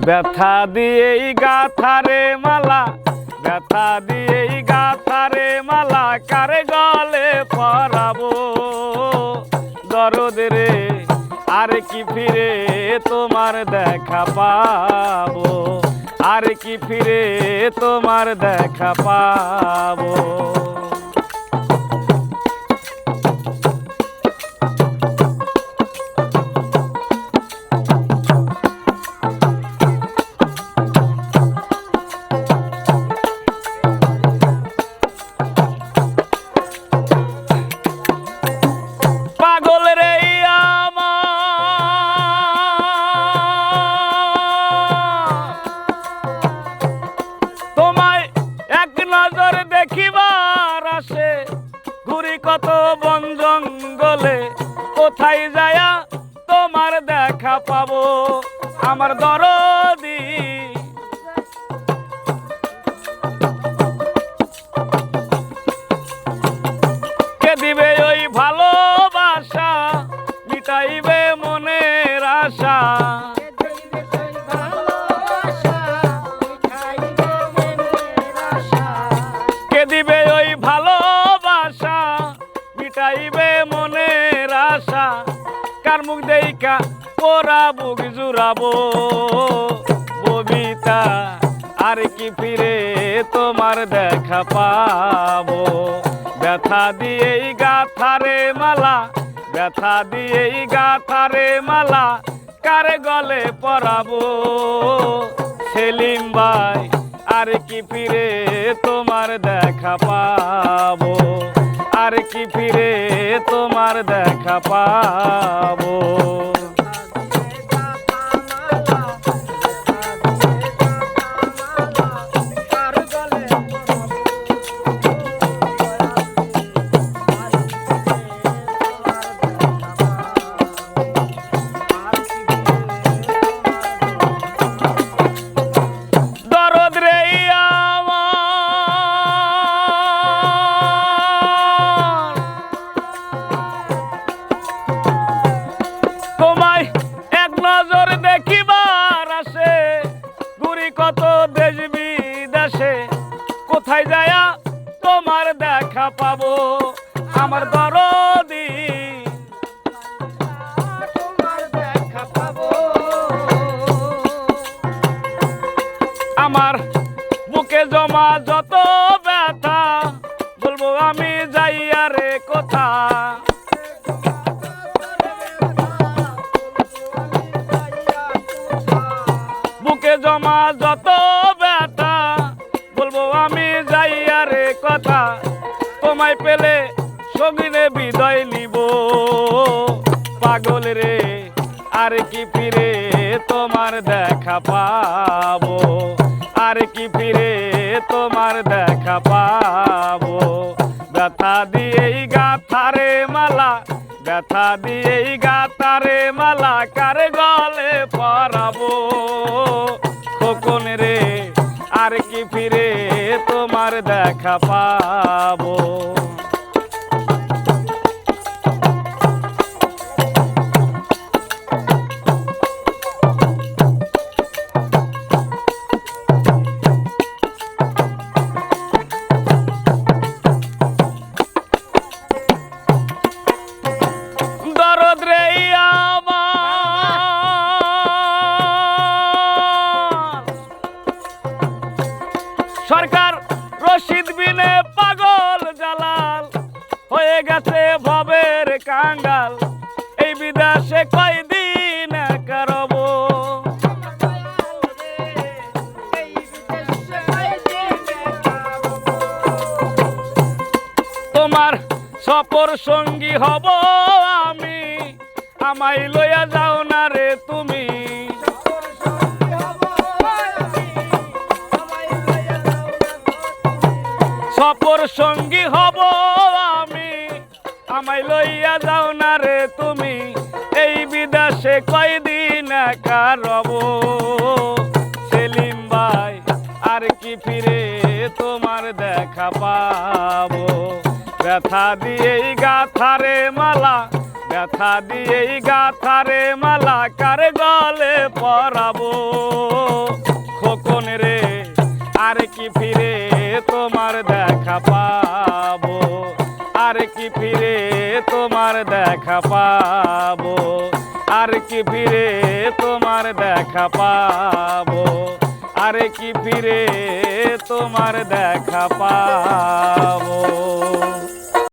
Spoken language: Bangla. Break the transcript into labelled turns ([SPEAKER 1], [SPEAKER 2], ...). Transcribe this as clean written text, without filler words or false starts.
[SPEAKER 1] ব্যথা দিয়েই গাথারে মালা, ব্যথা দিয়েই গাথারে মালা, কারে গলে পরাবো দরদ রে, আর কি ফিরে তোমার দেখা পাবো, আর কি ফিরে তোমার দেখা পাবো। পাগল রে তোমায় এক নজর দেখিবার আসে, ঘুরি কত বন জঙ্গলে, কোথায় যায়া তোমার দেখা পাবো আমার দরদি। কে দিবে ওই ভালোবাসা, মিটাইবে মনের আশা, কে দিবে ওই ভালোবাসা, মিটাইবে মনের আশা, কার মুখ দেইকা পোড়া বুক জুড়াবো ববিতা, আর কি ফিরে তোমার দেখা পাবো। ব্যথা দিয়েই গাথারে মালা, ব্যথা দিয়েই গাথারে মালা, কারে গলে পরাবো সেলিম ভাই, আর কি ফিরে তোমার দেখা পাবো, আর কি ফিরে তোমার দেখা পাবো। কত দেশ বিদেশে, কোথায় যায়া তোমার দেখা পাবো আমার দরদি, তোমার দেখা পাবো। আমার বুকে জমা যত ব্যথা, বলবো আমি যাইয়া রে কোথা, বুকে জমা যত ব্যথা, বলবো আমি যাইয়া রে কথা, তোমায় পেলে সঙ্গিনে বিদায় নিব পাগল রে, আর কি ফিরে তোমার দেখা পাবো, আর কি ফিরে তোমার দেখা পাবো। ব্যথা দিয়েই গাথারে মালা, ব্যথা দিয়েই গাথারে মালা, কারে গলে পরাবো খোকন রে, আর কি ফিরে তোমার দেখা পাবো। দরদ রে সরকার রশিদ বিনে পাগল জালাল, হয়ে গেছে ভবের কাঙ্গাল, এই বিদেশে কয়দিন করব, তোমার সফর সঙ্গী হব আমি, আমায় লইয়া যাও না রে তুমি, সফর সঙ্গী হব আমি, আমায় লইয়া যাও না রে তুমি, এই বিদেশে কয়দিন একা রব সেলিম ভাই, আর কি ফিরে তোমার দেখা পাবো। ব্যথা দিয়েই গাথারে মালা, ব্যথা দিয়েই গাথারে মালা কার গলে পরাবো খোকন রে আর কি ফিরে তোমার দেখা পাবো আর কি ফিরে তোমার দেখা পাবো আর কি ফিরে তোমার দেখা পাবো আর কি ফিরে তোমার দেখা পাবো।